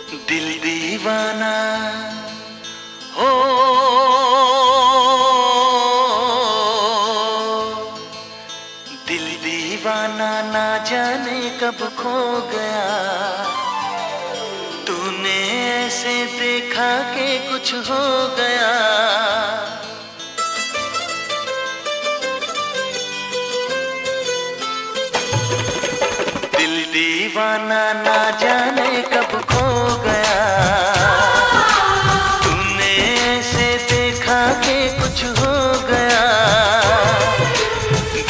दिल दीवाना हो, दिल दीवाना ना जाने कब खो गया। तूने ऐसे देखा कि कुछ हो गया। दिल दीवाना ना जाने कब खो गया। तूने ऐसे देखा कि कुछ हो गया।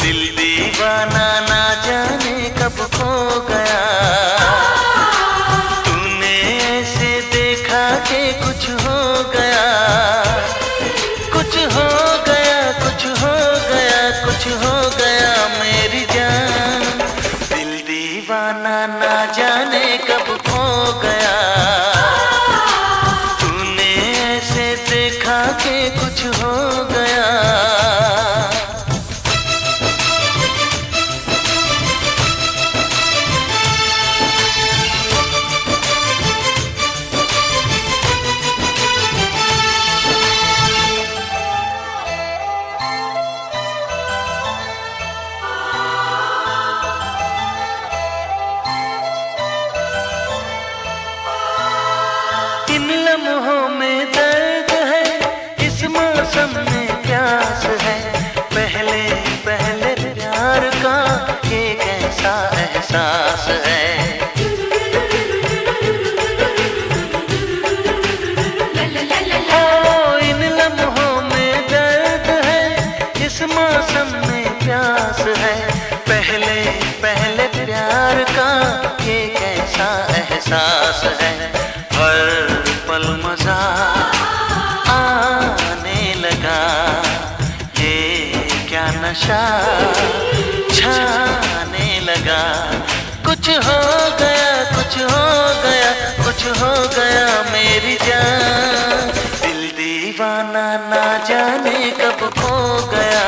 दिल दीवाना ना जाने कब खो गया। तूने ऐसे देखा कि कुछ हो गया। कुछ हो गया, कुछ हो गया, कुछ हो गया मेरी जान। दिल दीवाना ना जाने कब खो गया। तूने ऐसे देखा कि कुछ हो गया। इन लम्हों में दर्द है, इस मौसम में प्यास है। पहले पहले प्यार का ये कैसा एहसास है। ओ इन लम्हों में दर्द है, इस मौसम में प्यास है। पहले पहले प्यार का ये कैसा एहसास है। हर पल मजा आने लगा, ये क्या नशा छाने लगा। कुछ हो गया, कुछ हो गया, कुछ हो गया मेरी जान। दिल दीवाना ना जाने कब खो गया।